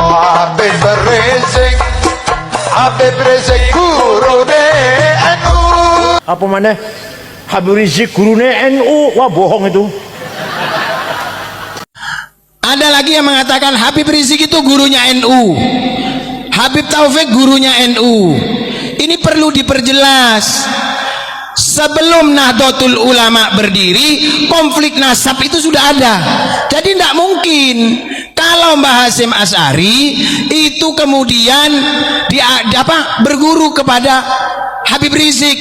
Habib Rizik, Habib Rizik gurune NU. Apa mana? Habib Rizik gurune NU. Wah, bohong itu. Ada lagi yang mengatakan Habib Rizik itu gurunya NU, Habib Taufik gurunya NU. Ini perlu diperjelas. Sebelum Nahdlatul Ulama berdiri, konflik nasab itu sudah ada. Jadi tidak mungkin kalau Mbah Hasyim Asy'ari itu kemudian berguru kepada Habib Rizik,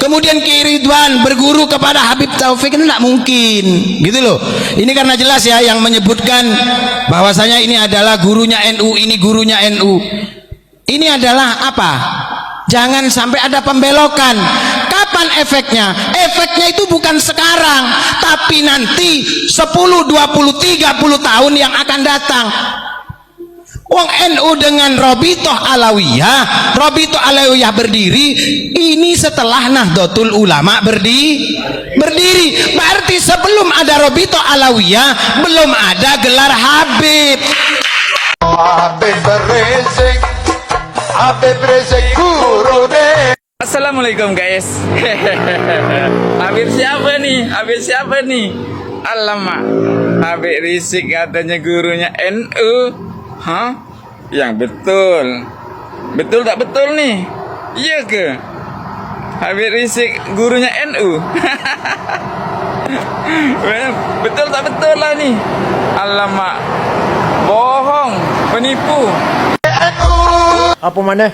kemudian Ki Ridwan berguru kepada Habib Taufik, itu tidak mungkin, gitu loh. Ini karena jelas ya yang menyebutkan bahwasanya ini adalah gurunya NU, ini gurunya NU. Ini adalah apa? Jangan sampai ada pembelokan. Kapan efeknya? Efeknya itu bukan sekarang, tapi nanti 10, 20, 30 tahun yang akan datang. Wong NU dengan Robitoh Alawiyah berdiri ini setelah Nahdlatul Ulama berdiri. Berarti sebelum ada Robitoh Alawiyah belum ada gelar Habib. Habib Rizik, Habib Rizik gurune. Assalamualaikum guys. Habib siapa nih? Alamak, Habib Rizik katanya gurunya NU. Hah? Yang betul tak betul nih? Iya ke? Habib Rizik gurunya NU. Betul tak betul lah nih? Alamak, bohong, penipu. Apa mana?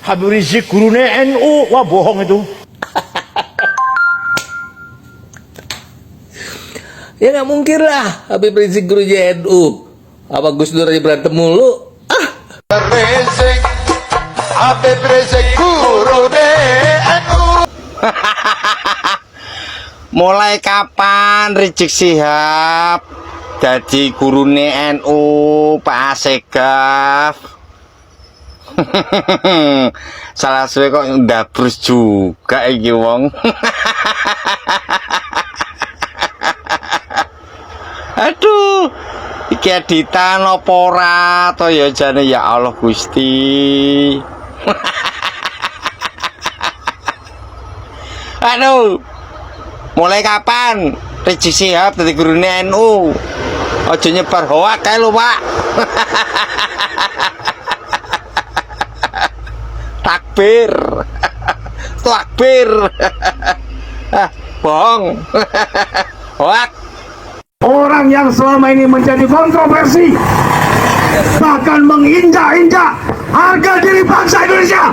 Habib Rizik gurune NU. Wah, bohong itu. Ya nggak mungkin lah Habib Rizik gurunya NU. Apa Gus Dur aja berantem mulu? Rizik, Habib Rizik gurune NU. Mulai kapan Rizik Syihab jadi gurune NU, Pak Asegaf? Salah suwe kok ndabrus juga iki wong. Aduh, iki editan apa ora to ya jane, ya Allah Gusti. Aduh, mulai kapan Rizik Syihab dadi gurune NU? Aja nyebar hoak kae lho, Pak. Takbir. Bohong. Hoak. Orang yang selama ini menjadi kontroversi, bahkan menginjak-injak harga diri bangsa Indonesia.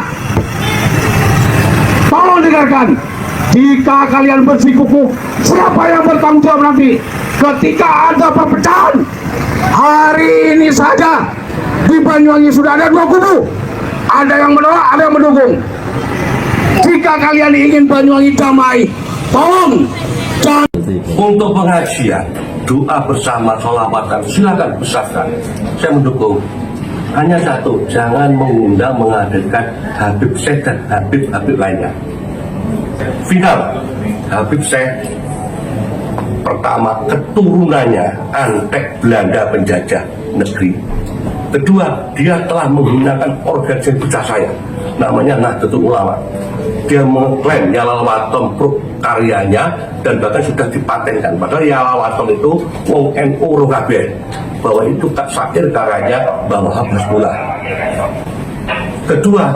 Tolong dengarkan, jika kalian bersikukuh, siapa yang bertanggung jawab nanti ketika ada perpecahan? Hari ini saja di Banyuwangi sudah ada dua kubu, ada yang menolak, ada yang mendukung. Jika kalian ingin Banyuwangi damai, tolong jangan. Untuk pengajian, doa bersama, sholawatan, silakan besarkan. Saya mendukung. Hanya satu, jangan mengundang menghadirkan Habib Syekh dan Habib lainnya. Final, Habib Syekh pertama keturunannya antek Belanda penjajah negeri. Kedua, dia telah menggunakan organisasi besar saya, namanya Nahdlatul Ulama. Dia mengklaim Yalal Waton karyanya dan bahkan sudah dipatenkan. Padahal Yalal Waton itu wong NU Rokabeh, bahwa itu tak syair karyanya bahwa habis mula. Kedua,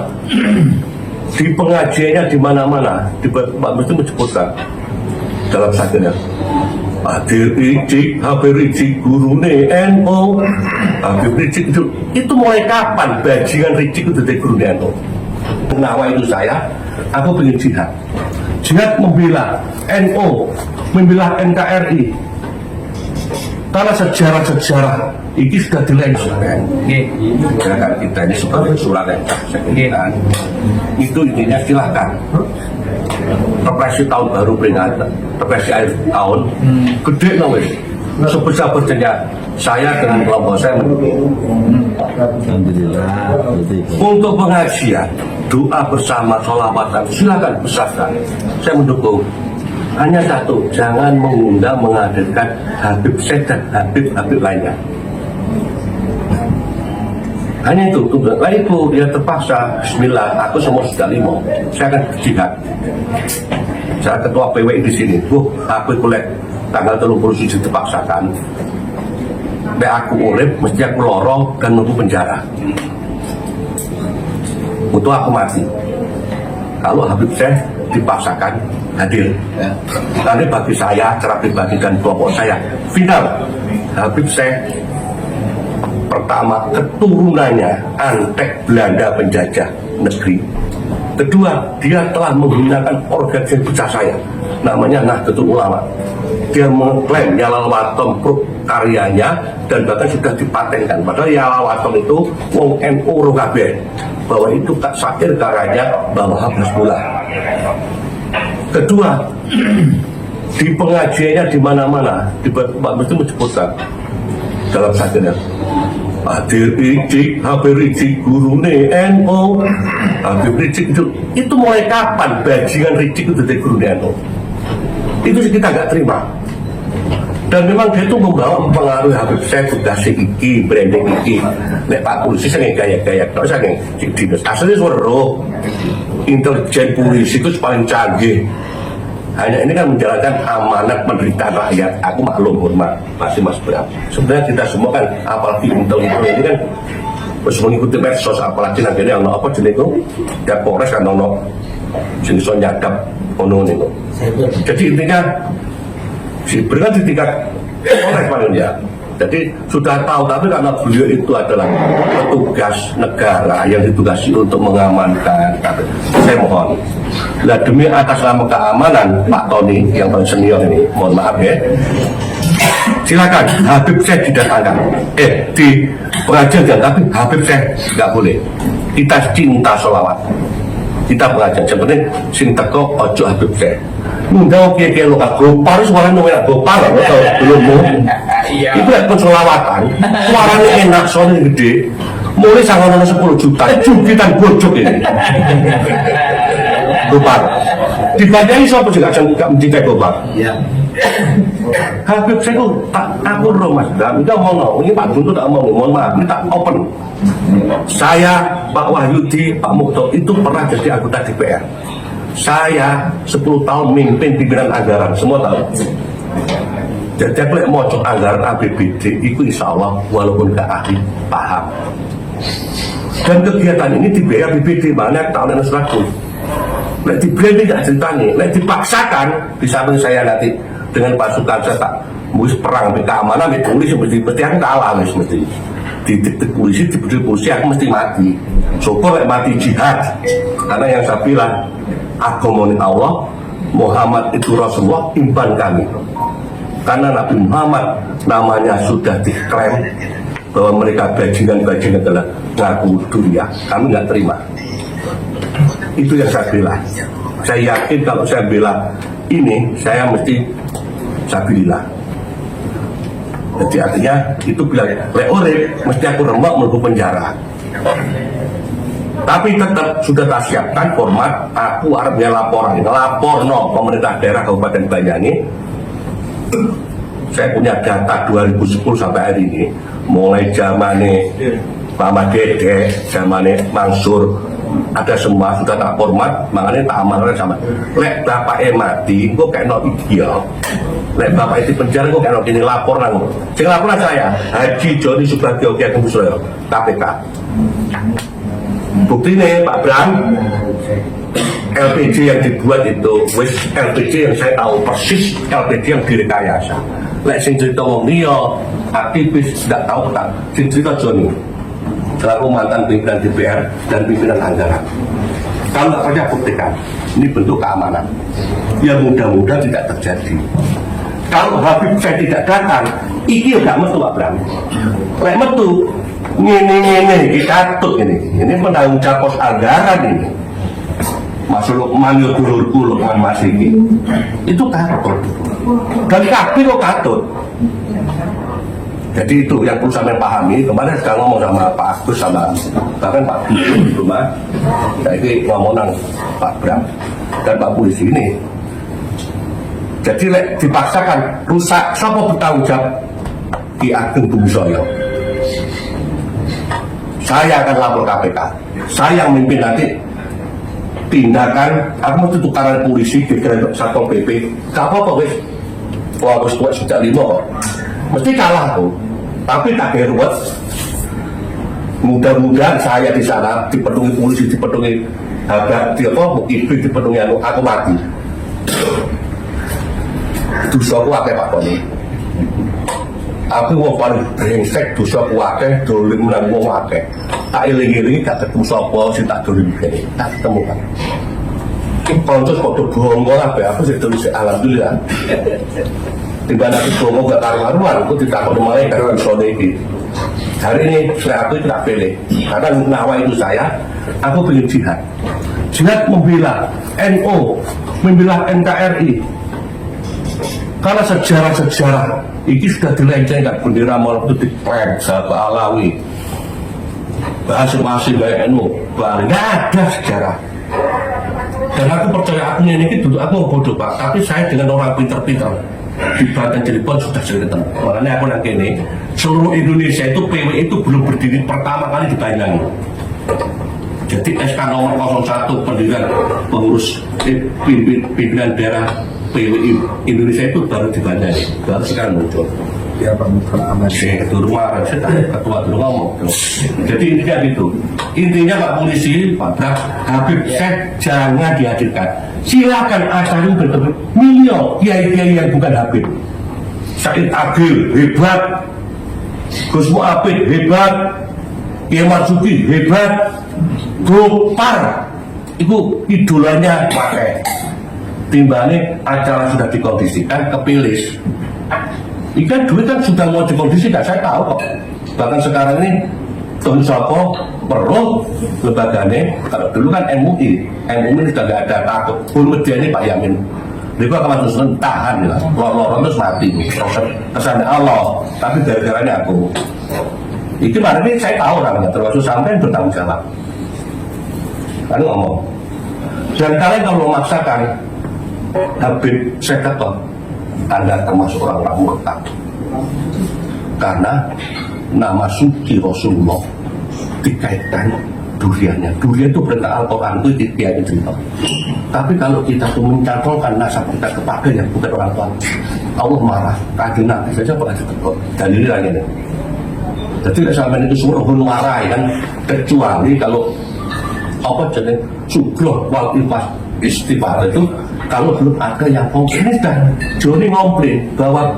di pengajiannya di mana-mana, di Pak itu menyebutkan dalam syairnya, Habib Rizik gurune NU. Habib Rizik itu mulai kapan bajingan Rizik itu dari gurune NU? Nawa itu saya, aku ingin jihad membela NU, membela NKRI, karena sejarah ini sudah dilakukan. Gerakan kita ini sebagai Surakarta itu intinya silahkan. Represi tahun baru peringatan, represi akhir tahun, gede wes. Sebesar-besarnya saya dengan kelompok saya mendukung. Untuk pengajian, doa bersama, sholawatan, silakan besarkan. Saya mendukung. Hanya satu, jangan mengundang menghadirkan Habib Syekh dan Habib lainnya. Hanya itu, lah itu dia terpaksa. Bismillah, aku semua sudah limo, saya akan berjihad. Saya ketua PWI di sini, aku kuliah tanggal 30 dipaksakan. Aku urip, mesti aku lorong dan nunggu penjara. Untuk aku mati. Kalau Habib Syekh dipaksakan hadir. Karena bagi saya, secara pribadi dan kelompok saya, final Habib Syekh pertama keturunannya antek Belanda penjajah negeri. Kedua, dia telah menghinakan organisasi besar saya, namanya Nahdlatul Ulama. Dia mengklaim Yalal Waton karyanya dan bahkan sudah dipatenkan. Padahal Yalal Waton itu wong NU Rokabeh, bahwa itu tak syair karyanya bahwa habis pula. Kedua, di pengajiannya di mana-mana, Pak Mesti menyebutkan dalam syairnya, Habib Rizik gurune NU. Habib Rizik itu mulai kapan bajingan Rizik itu dari gurune NU? Itu kita nggak terima. Dan memang dia itu membawa mempengaruhi Habib Syekh sudah iki branding iki. Nek Pak Polisi saya gaya-gaya, kalau saya dinas asli suara intelijen polisi itu paling canggih. Hanya ini kan menjalankan amanat penderitaan rakyat. Aku maklum hormat masih Mas Bram. Sebenarnya kita semua kan apalagi intelijen ini kan harus mengikuti medsos, apalagi nanti yang apa jenis itu dan Polres kan nono jenis nyadap ono itu. Jadi intinya si berarti di tingkat Polres paling ya. Jadi sudah tahu, tapi karena beliau itu adalah petugas negara yang ditugasi untuk mengamankan. Tapi saya mohon, lah demi atas nama keamanan Pak Tony yang paling senior ini, mohon maaf ya, silakan Habib Syekh didatangkan. Di pengajian jangan, tapi Habib Syekh nggak boleh. Kita cinta sholawat, kita pengajian. Sebenarnya sing teko ojo Habib Syekh. Nundang kira-kira lo kak gopar, suaranya nomor gopar, atau belum mau? Itu ya penselawatan, suaranya enak, suaranya gede. Mulai sangat 10 juta, jukitan bojok ini. Gopar. Dibandingin siapa juga nggak mencintai gopar. Habib saya itu tak aku roh Mas Bram, kita ngomong, ini Pak Guntur tak ngomong, mohon maaf, ini tak open. Saya, Pak Wahyudi, Pak Mukto itu pernah jadi anggota DPR. Saya 10 tahun memimpin pimpinan anggaran, semua tahu. Jadi aku mau anggaran APBD itu insya Allah walaupun gak ahli paham. Dan kegiatan ini dibiayai APBD, mana tahun yang selaku. Nek dibranding gak ceritanya, nek dipaksakan di samping saya nanti dengan pasukan saya tak mus perang keamanan, polisi mesti aku kalah mesti. Di polisi, di polisi aku mesti mati. Syukur mati jihad, karena yang saya bilang agama Allah, Muhammad itu Rasulullah, imban kami. Karena Nabi Muhammad namanya sudah diklaim bahwa mereka bajingan-bajingan adalah ngaku dunia, kami nggak terima. Itu yang saya bela. Saya yakin kalau saya bela ini, saya mesti sabilillah. Jadi artinya itu bilang leore mesti aku rembak menunggu penjara. Tapi tetap sudah tak siapkan format aku harapnya laporan, no pemerintah daerah Kabupaten Banyuwangi. Saya punya data 2010 sampai hari ini, mulai zamane Mama Dede, zamane Mansur, ada semua sudah tak format, makanya tak amankan sama. Lek bapak mati, kok kayak no ideal. Lek bapak itu penjara, kok kayak no ini lapor nang. Sing laporan saya, Haji Joni Subagio Kiai Kumbusroyo, KPK. Bukti nih Pak Bram, LPG yang dibuat itu LPG yang saya tahu persis LPG yang direkayasa. Lek sing cerita wong liya, aktivis tidak tahu tak. Sing cerita Joni selaku mantan pimpinan DPR dan pimpinan anggaran. Kalau nggak percaya buktikan, ini bentuk keamanan yang mudah-mudahan tidak terjadi. Kalau Habib saya tidak datang, iki nggak metu Pak Bram. Lek metu ini katut ini penanggung jawab pos anggaran ini. Masuk Lukman yo dulurku Lukman Mas iki. Itu katut. Dan kabeh kok katut. Jadi itu yang perlu sampai pahami. Kemarin saya ngomong sama Pak Agus sama bahkan Pak Guru di rumah. Jadi ngomong nang Pak Bram dan Pak Polisi ini. Jadi dipaksakan rusak, siapa bertanggung jawab? Ki Ageng Bungsoyo. Saya akan lapor KPK. Saya yang mimpin nanti tindakan. Aku mau tukaran polisi kira-kira Satpol PP. Gak apa-apa wis. Wah, wis tua sejak 5 kok. Mesti kalah tuh. Tapi tak ruwet. Mudah-mudahan saya di sana dipenuhi polisi, dipenuhi harga, dipenuhi aku mati. Dosa aku akeh Pak Tony. Aku wong paling brengsek, dosa aku akeh, dolim nang wong akeh. Tak eling-elingi gak ketemu sapa sing tak dolim kene. Tak ketemu kan. Konco padha bongo kabeh, aku sing tulis alhamdulillah. Tiba aku bongo gak karuan, aku ditakoni malaikat dosane iki. Hari ini aku tidak pilih, karena nawa itu saya, aku pilih jihad. Jihad membela NU, membela NKRI. Karena sejarah-sejarah ini sudah dilencengkan, bendera malah itu diklaim, sahabat Alawi, masing-masing gaya NU, nggak ada sejarah. Dan aku percaya aku ini dulu aku bodoh Pak, tapi saya dengan orang pintar-pintar di Banten Cirebon sudah sering ketemu. Makanya aku nanti ini seluruh Indonesia itu PWI itu belum berdiri pertama kali di Banyuwangi. Jadi SK nomor 01 pendirian pengurus pimpinan daerah PWI Indonesia itu baru di Banyuwangi, baru sekarang muncul. Ya Pak Muhammad. Ketua rumah, ketua ngomong. Jadi intinya gitu. Intinya Pak Polisi, Pak Brak, Habib Syekh jangan dihadirkan. Silakan asari bertemu milion kiai-kiai yang bukan Habib. Said Agil hebat, Gus Mu'abid hebat, Kiai Marzuki hebat, Gopar itu idolanya pakai. Timbangnya acara sudah dikondisikan kepilih. Ikan duit kan sudah mau dikondisikan, saya tahu kok. Bahkan sekarang ini Tun Sopo perlu lembaganya. Kalau dulu kan MUI sudah nggak ada takut. Media ini Pak Yamin. Mereka akan terus tahan ya. Lorong terus mati. Kesannya Allah. Tapi gara-garanya aku. Itu mana ini saya tahu orangnya. Termasuk sampai bertanggung jawab. Lalu ngomong. Dan kalian kalau memaksakan Habib Syekh Keton, Anda termasuk orang-orang murtad. Karena nama suci Rasulullah dikaitkan duriannya. Durian itu perintah Al-Quran itu dia cerita. Tapi kalau kita tuh mencantolkan nasab kita kepada yang bukan orang tua, Allah marah. Kajian Nabi saja pernah ditegur. Dan ini lagi nih. Jadi sampai itu semua orang marah kan. Kecuali kalau apa jenis subroh wal istighfar itu kalau belum ada yang komplain dan Joni ngomplain bahwa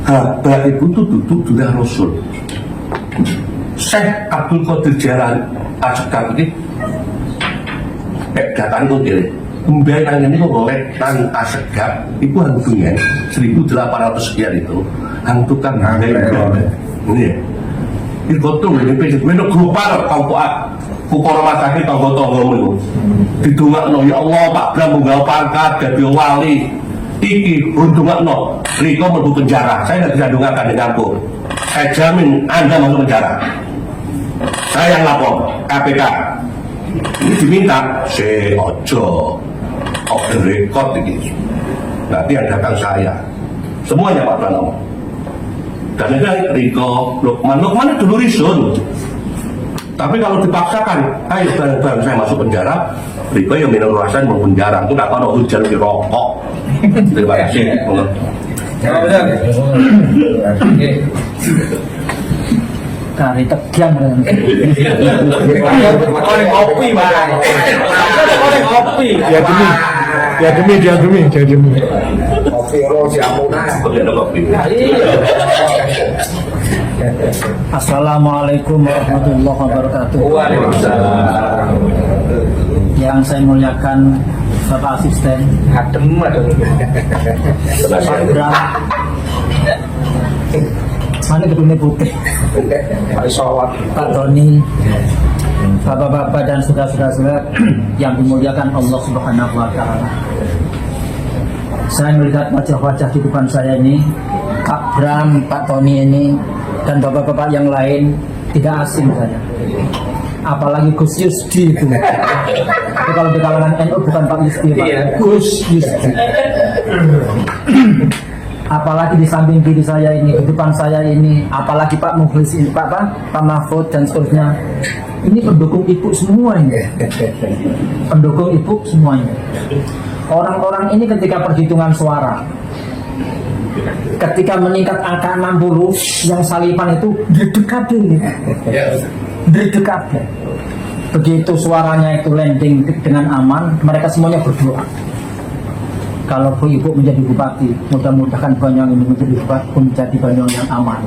Haba ibu itu duduk di Rasul. Syekh Abdul Qadir Jailani Asegaf ini datang itu kiri pembayaran ini oleh Tan Asegaf itu hantunya 1800 sekian itu hantukan ini itu betul ini itu grupar kupor rumah sakit tonggo-tonggo itu didungakno ya Allah Pak Bram munggal pangkat jadi wali iki undungakno Riko mlebu penjara. Saya tidak bisa dungakkan denganku. Saya jamin Anda masuk penjara. Saya yang lapor KPK. Ini diminta ojo off the record ini. Nanti yang datang saya. Semuanya Pak Pranowo. Dan itu Riko Lukman itu dulu risun. Tapi kalau dipaksakan, ayo bareng-bareng saya masuk penjara, Riko yang minum rasa mau penjara, itu tak kalau hujan di rokok. Terima kasih. Kari tegian kopi Pak. Kopi. Dia demi. Kopi lo siamuna. Assalamualaikum warahmatullahi wabarakatuh. Waalaikumsalam. Yang saya muliakan Bapak Asisten Adem. Pak Bram. Mana gedungnya putih? Pak Tony, Bapak-bapak dan saudara-saudara yang dimuliakan Allah Subhanahu wa Ta'ala. Saya melihat wajah-wajah di depan saya ini, Pak Bram, Pak Tony ini, dan bapak-bapak yang lain tidak asing saya. Apalagi Gus Yusdi itu. Tapi kalau di kalangan NU bukan Pak Yusdi, Pak. Gus Yusdi. apalagi di samping kiri saya ini, di depan saya ini, apalagi Pak Mukhlis ini, Pak Mahfud dan seterusnya. Ini pendukung ibu semua ini. Pendukung ibu semuanya. Orang-orang ini ketika perhitungan suara, ketika meningkat angka 60, yang salipan itu dekade ini. Dekade. Begitu suaranya itu landing dengan aman, mereka semuanya berdoa. Kalau Bu Ibu menjadi bupati, mudah-mudahan Banyuwangi ini menjadi Banyuwangi yang aman,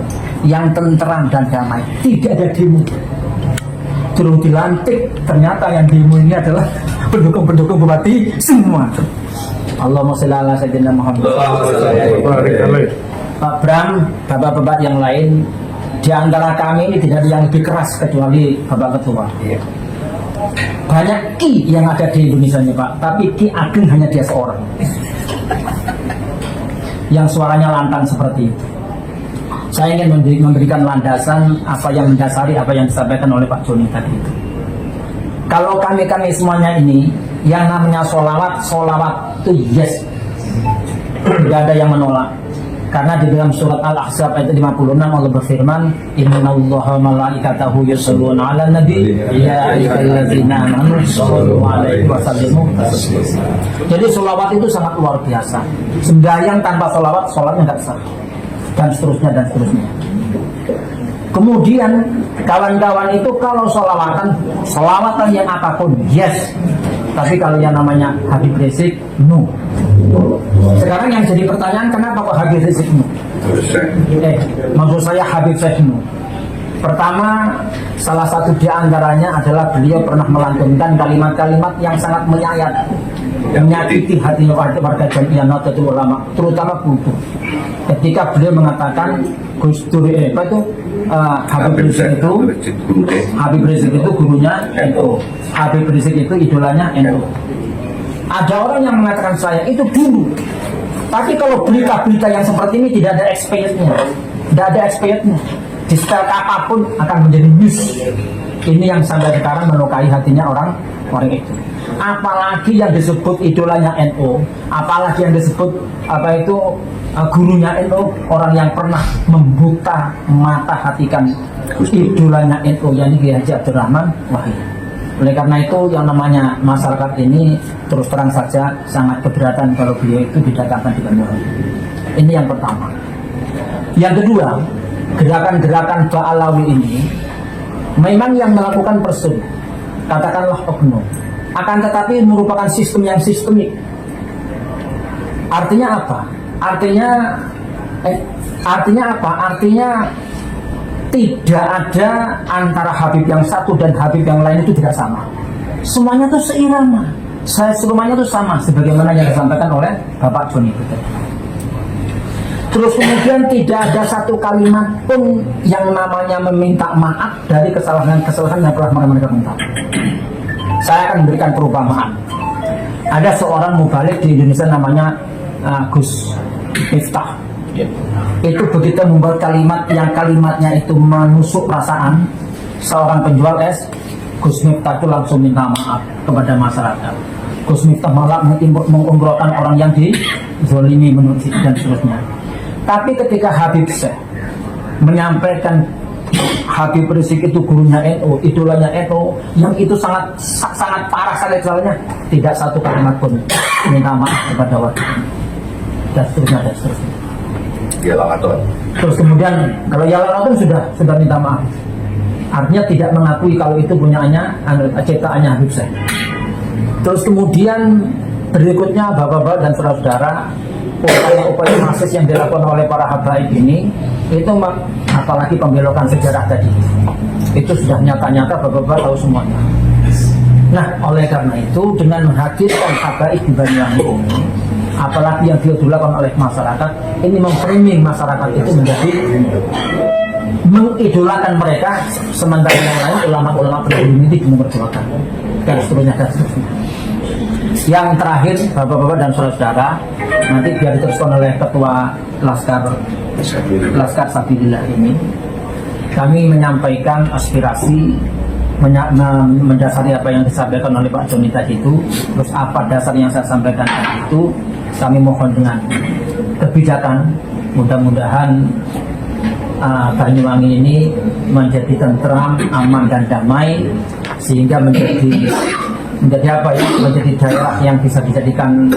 yang tentram dan damai, tidak ada demo. Terus dilantik, ternyata yang demo ini adalah pendukung-pendukung bupati semua. Allahumma sholli ala sayyidina Muhammad. Pak Bram, bapak-bapak yang lain, di antara kami ini tidak ada yang lebih keras kecuali Bapak Ketua. Banyak Ki yang ada di Indonesia ini Pak, tapi Ki Ageng hanya dia seorang yang suaranya lantang seperti itu. Saya ingin memberikan landasan apa yang mendasari apa yang disampaikan oleh Pak Joni tadi itu. Kalau kami semuanya ini yang namanya solawat itu yes, tidak ada yang menolak. Karena di dalam surat Al-Ahzab ayat 56 Allah berfirman, Innallaha malaikatahu yusholluna 'alan nabi ya ayyuhalladzina amanu shollu 'alaihi wa sallimu taslima. Jadi sholawat itu sangat luar biasa. Sembahyang tanpa sholawat, sholatnya nggak sah. Dan seterusnya dan seterusnya. Kemudian kawan-kawan itu kalau sholawatan yang apapun yes. Tapi kalau yang namanya Habib Rizik, no. Sekarang yang jadi pertanyaan, kenapa kok Habib Rizik no? Maksud saya Habib Rizik no. Pertama, salah satu di antaranya adalah beliau pernah melantunkan kalimat-kalimat yang sangat menyakiti hati warga Jamiah Nahdlatul Ulama, terutama Butuh. Ketika beliau mengatakan Gus Dur Habib Rizik itu gurunya NU, Habib Rizik itu idolanya NU. Ada orang yang mengatakan saya itu guru, tapi kalau berita-berita yang seperti ini tidak ada expirednya, di style apapun akan menjadi news. Ini yang sampai sekarang melukai hatinya orang itu. Apalagi yang disebut idolanya NU, apalagi yang disebut gurunya NU, orang yang pernah membuta mata hatikan idolanya NU, yakni Kiai Haji Abdurrahman Wahid. Oleh karena itu yang namanya masyarakat ini terus terang saja sangat keberatan kalau beliau itu didatangkan di Banyuwangi. Ini yang pertama. Yang kedua, gerakan-gerakan Ba'alawi ini memang yang melakukan person, katakanlah oknum, akan tetapi merupakan sistem yang sistemik. Artinya apa? Artinya apa? Artinya tidak ada antara Habib yang satu dan Habib yang lain itu tidak sama. Semuanya itu seirama. Semuanya itu sama sebagaimana yang disampaikan oleh Bapak Joni itu. Terus kemudian tidak ada satu kalimat pun yang namanya meminta maaf dari kesalahan-kesalahan yang telah mereka minta. Saya akan memberikan perumpamaan. Ada seorang mubalik di Indonesia namanya Gus Miftah. Itu begitu membuat kalimat yang kalimatnya itu menusuk perasaan seorang penjual es, Gus Miftah itu langsung minta maaf kepada masyarakat. Gus Miftah malah mengumrohkan orang yang dizolimi menurut dan seterusnya. Tapi ketika Habib Syekh menyampaikan Habib Rizik itu gurunya NU, idolanya NU, yang itu sangat parah sekali kesalahannya, tidak satu kalimat pun minta maaf kepada warga dan seterusnya. Terus kemudian kalau Yalalatun sudah minta maaf, artinya tidak mengakui kalau itu punyaannya ciptaannya Habib Syekh. Terus kemudian berikutnya bapak-bapak dan saudara-saudara, upaya masif yang dilakukan oleh para habaib ini itu apalagi pembelokan sejarah tadi itu sudah nyata-nyata bapak-bapak tahu semuanya. Nah oleh karena itu dengan menghadirkan habaib di Banyuwangi ini, apalagi yang dilakukan oleh masyarakat ini memframing masyarakat itu menjadi mengidolakan mereka, sementara yang lain ulama-ulama pendahulu ini memperjuangkan dan seterusnya. Yang terakhir bapak-bapak dan saudara-saudara, nanti biar diteruskan oleh ketua Laskar Sabilillah ini, kami menyampaikan aspirasi mendasari apa yang disampaikan oleh Pak Joni tadi itu. Terus apa dasar yang saya sampaikan tadi itu, kami mohon dengan kebijakan Mudah-mudahan Banyuwangi ini menjadi tentram, aman dan damai, sehingga menjadi apa ya, menjadi daerah yang bisa dijadikan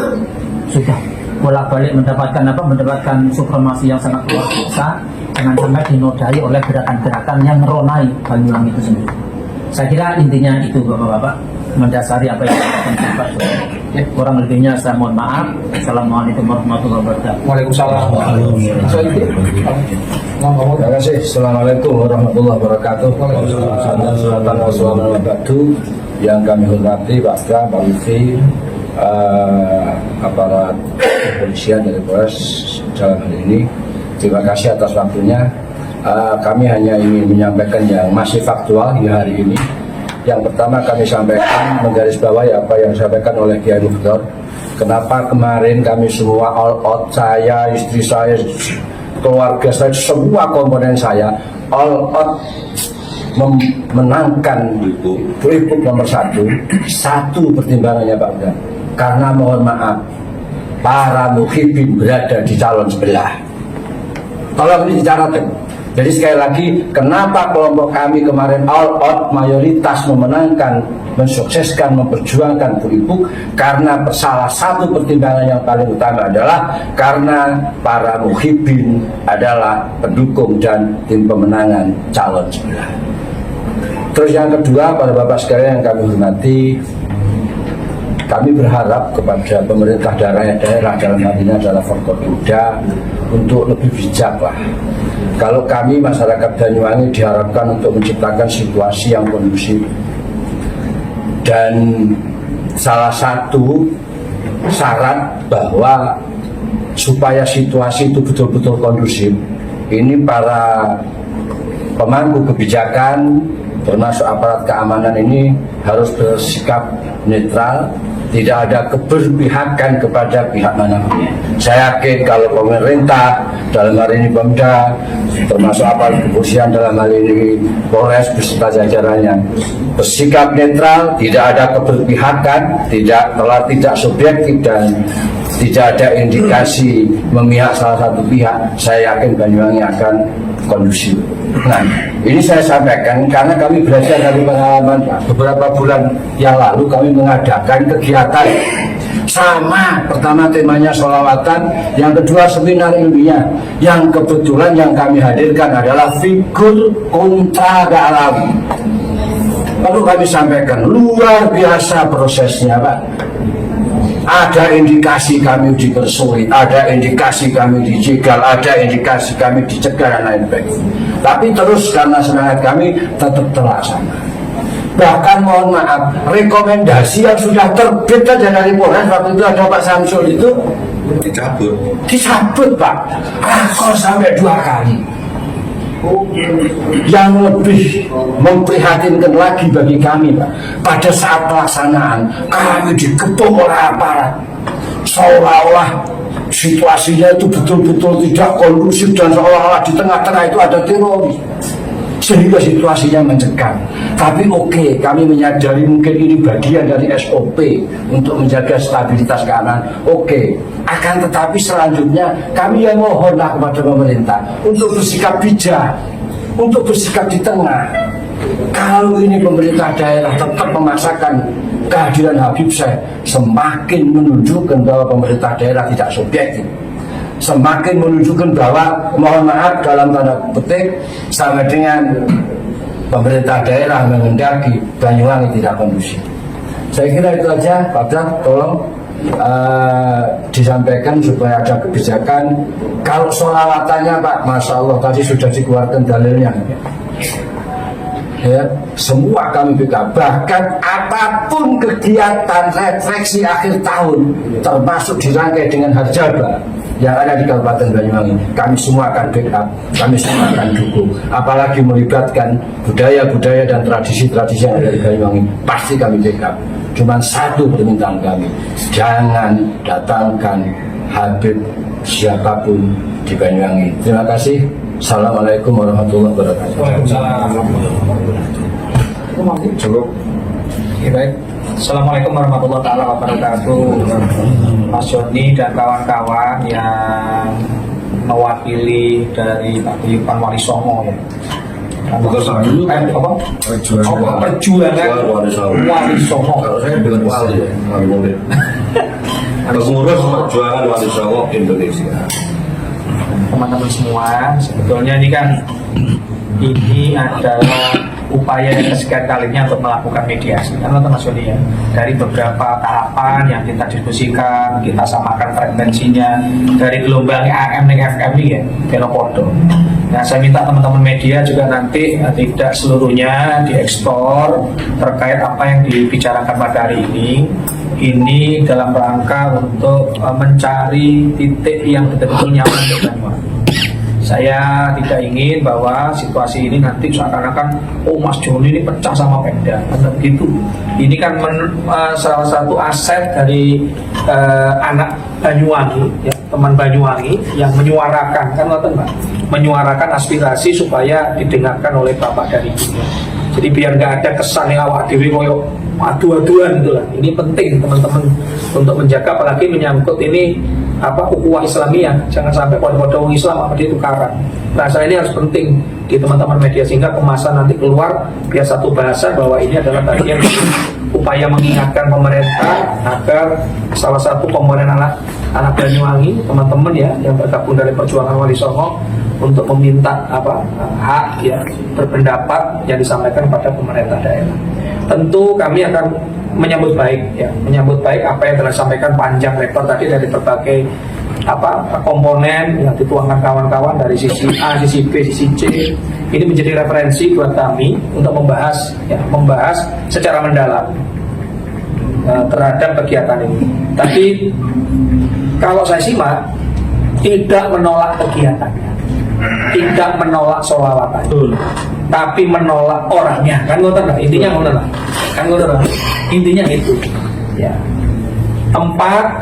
sudah bolak-balik mendapatkan supremasi yang sangat luar biasa, jangan sampai dinodai oleh gerakan-gerakan yang meronai Banyuwangi itu sendiri. Saya kira intinya itu Bapak-bapak, mendasari apa yang dilakukan Pak Jokowi. Kurang lebihnya saya mohon maaf. Assalamualaikum warahmatullahi wabarakatuh. Waalaikumsalam. Terima kasih. Assalamualaikum warahmatullahi wabarakatuh. Yang kami hormati Pak Bram, Pak Lutfi, aparat kepolisian dari Polres dalam hal ini. Terima kasih atas waktunya. Kami hanya ingin menyampaikan yang masih faktual hingga hari ini. Yang pertama kami sampaikan menggarisbawahi apa yang disampaikan oleh Kiai Mukhtar. Kenapa kemarin kami semua all out, saya, istri saya, keluarga saya, semua komponen saya all out memenangkan Pilgub nomor 1 pertimbangannya Pak Bram. Karena mohon maaf, para muhibin berada di calon sebelah. Tolong ini dicatatkan. Jadi sekali lagi, kenapa kelompok kami kemarin all out mayoritas memenangkan, mensukseskan, memperjuangkan Pilgub? Karena salah satu pertimbangan yang paling utama adalah karena para muhibin adalah pendukung dan tim pemenangan calon sebelah. Terus yang kedua, para bapak sekalian yang kami hormati, kami berharap kepada pemerintah daerah dalam hal ini adalah Forkopimda untuk lebih bijak lah. Kalau kami masyarakat Banyuwangi diharapkan untuk menciptakan situasi yang kondusif, dan salah satu syarat bahwa supaya situasi itu betul-betul kondusif, ini para pemangku kebijakan termasuk aparat keamanan ini harus bersikap netral, tidak ada keberpihakan kepada pihak manapun. Saya yakin kalau pemerintah dalam hal ini Pemda, termasuk aparat kepolisian dalam hal ini Polres beserta jajarannya bersikap netral, tidak ada keberpihakan, tidak subjektif dan tidak ada indikasi memihak salah satu pihak, saya yakin Banyuwangi akan kondusif. Nah, ini saya sampaikan karena kami belajar dari pengalaman beberapa bulan yang lalu kami mengadakan kegiatan sama. Pertama temanya sholawatan, yang kedua seminar ilmiah, yang kebetulan yang kami hadirkan adalah figur kontra Alawi. Lalu kami sampaikan luar biasa prosesnya Pak. Ada indikasi kami dipersulit, ada indikasi kami dijegal, ada indikasi kami dicegah dan lain sebagainya. Tapi terus karena semangat kami tetap terlaksana. Bahkan mohon maaf, rekomendasi yang sudah terbit saja dari Polres waktu itu ada Pak Samsul itu dicabut Pak. Kok sampai 2 kali. Yang lebih memprihatinkan lagi bagi kami Pak, pada saat pelaksanaan kami dikepung oleh aparat, seolah-olah situasinya itu betul-betul tidak kondusif dan seolah-olah di tengah-tengah itu ada teroris, sehingga situasinya mencekam. Tapi oke, kami menyadari mungkin ini bagian dari SOP untuk menjaga stabilitas keamanan. Oke, akan tetapi selanjutnya kami yang mohonlah kepada pemerintah untuk bersikap bijak, untuk bersikap di tengah. Kalau ini pemerintah daerah tetap memaksakan kehadiran Habib Syekh, semakin menunjukkan bahwa pemerintah daerah tidak subjektif, semakin menunjukkan bahwa mohon maaf dalam tanda petik sama dengan pemerintah daerah menghendaki Banyuwangi tidak kondusif. Saya kira itu aja Pak Bram, tolong disampaikan supaya ada kebijakan. Kalau solawatannya Pak, Masya Allah tadi sudah dikeluarkan dalilnya ya, semua kami backup. Bahkan apapun kegiatan refleksi akhir tahun termasuk dirangkai dengan Harjaba yang ada di Kabupaten Banyuwangi, kami semua akan backup, kami semua akan dukung. Apalagi melibatkan budaya-budaya dan tradisi-tradisi yang ada di Banyuwangi, pasti kami backup. Cuman satu permintaan kami, jangan datangkan Habib siapapun di Banyuwangi. Terima kasih. Assalamualaikum warahmatullahi wabarakatuh. Cukup. Baik. Assalamualaikum warahmatullahi wabarakatuh. Mas Joni dan kawan-kawan yang mewakili dari Paguyuban Wali Songo ya. Perjuangan Wali Songo. Kalau saya dengan wali ya, wali murid. Pengurus perjuangan Wali Songo Indonesia. Teman-teman semua, sebetulnya ini adalah upaya yang kesekian kalinya untuk melakukan mediasi. Karena Mas Yoni ya, dari beberapa tahapan yang kita diskusikan, kita samakan frekuensinya dari gelombang AM dan FM ini ya, Telopodo. Nah, saya minta teman-teman media juga nanti tidak seluruhnya diekspor terkait apa yang dibicarakan pada hari ini. Ini dalam rangka untuk mencari titik yang betul-betul nyaman untuk Banyuwangi. Saya tidak ingin bahwa situasi ini nanti seakan-akan Mas Joni ini pecah sama Pemda, karena begitu. Ini kan salah satu aset dari anak Banyuwangi, ya, teman Banyuwangi yang menyuarakan menyuarakan aspirasi supaya didengarkan oleh Bapak dari ini. Jadi biar nggak ada kesan yang awak dewi koyo adu-aduan gitu lah. Ini penting teman-teman untuk menjaga, apalagi menyangkut ini ukhuwah Islamiyah. Jangan sampai pada orang Islam apa dia tukaran. Bahasa ini harus penting di teman-teman media sehingga kemasan nanti keluar biar satu bahasa bahwa ini adalah bagian upaya mengingatkan pemerintah agar salah satu komponen anak Banyuwangi, teman-teman ya yang bergabung dari perjuangan Wali Songo untuk meminta hak ya berpendapat yang disampaikan pada pemerintah daerah. Tentu kami akan menyambut baik apa yang telah disampaikan panjang lebar tadi dari berbagai komponen yang dituangkan kawan-kawan dari sisi A, sisi B, sisi C. Ini menjadi referensi buat kami untuk membahas secara mendalam terhadap kegiatan ini. Tapi kalau saya simak tidak menolak kegiatannya, tidak menolak sholawatan, tapi menolak orangnya. Kan ngoten lah, intinya ngoten lah. Intinya itu. Ya.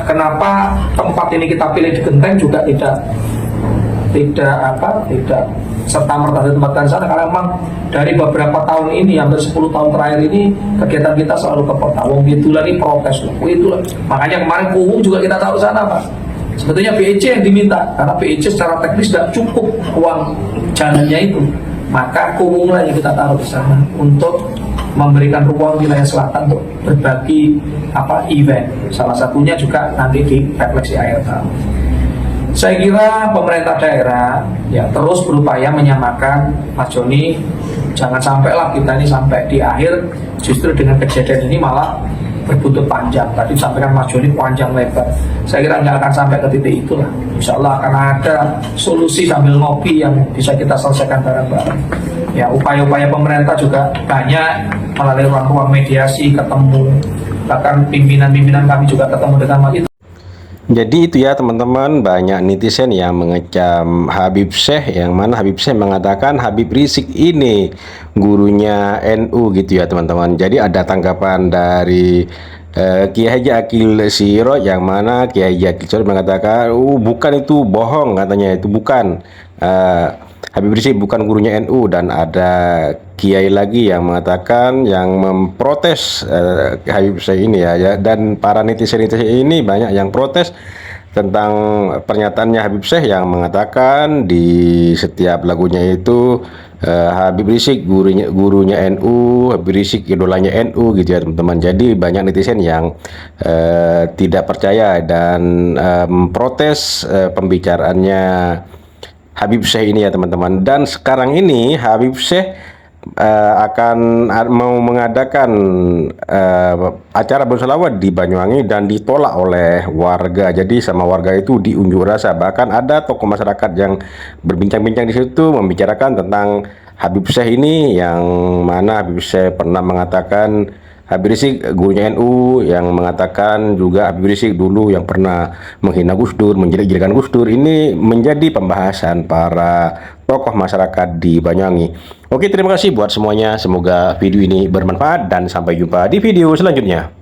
Kenapa tempat ini kita pilih di Genteng juga tidak serta merta ditempatkan sana, karena memang dari beberapa tahun ini, hampir 10 tahun terakhir ini kegiatan kita selalu ke kota. Wong Itulah ini protes loh. Itulah. Makanya kemarin Kuwung juga kita taruh sana, Pak. Sebetulnya BEC yang diminta, karena BEC secara teknis tidak cukup uang jalannya itu. Maka Kuwung lah yang kita taruh di sana untuk memberikan ruang wilayah selatan untuk berbagi event. Salah satunya juga nanti di refleksi air tahun. Saya kira pemerintah daerah ya terus berupaya menyamakan, Mas Joni. Jangan sampailah kita ini sampai di akhir justru dengan kejadian ini malah berbuntut panjang. Tadi disampaikan Mas Joni panjang lebar. Saya kira nggak akan sampai ke titik itulah. Insya Allah akan ada solusi sambil ngopi yang bisa kita selesaikan bareng-bareng. Ya, upaya-upaya pemerintah juga banyak melalui ruang-ruang mediasi, ketemu, bahkan pimpinan-pimpinan kami juga ketemu dengan itu. Jadi itu ya teman-teman, banyak netizen yang mengecam Habib Syekh, yang mana Habib Syekh mengatakan Habib Rizik ini gurunya NU gitu ya teman-teman. Jadi ada tanggapan dari Kiai Haji Akil Siroj, yang mana Kiai Haji Akil Siroj mengatakan bukan, itu bohong katanya, itu bukan, Habib Rizik bukan gurunya NU. Dan ada kiai lagi yang mengatakan, yang memprotes Habib Syekh ini ya, dan para netizen ini banyak yang protes tentang pernyataannya Habib Syekh yang mengatakan di setiap lagunya itu Habib Rizik gurunya NU, Habib Rizik idolanya NU gitu ya teman-teman. Jadi banyak netizen yang tidak percaya dan memprotes pembicaraannya Habib Syekh ini ya teman-teman. Dan sekarang ini Habib Syekh akan mau mengadakan acara bersolawat di Banyuwangi dan ditolak oleh warga. Jadi sama warga itu diunjuk rasa. Bahkan ada tokoh masyarakat yang berbincang-bincang di situ membicarakan tentang Habib Syekh ini, yang mana Habib Syekh pernah mengatakan Habib Rizik gurunya NU, yang mengatakan juga Habib Rizik dulu yang pernah menghina Gus Dur, menjelek-jelekan Gus Dur. Ini menjadi pembahasan para tokoh masyarakat di Banyuwangi. Oke, terima kasih buat semuanya. Semoga video ini bermanfaat dan sampai jumpa di video selanjutnya.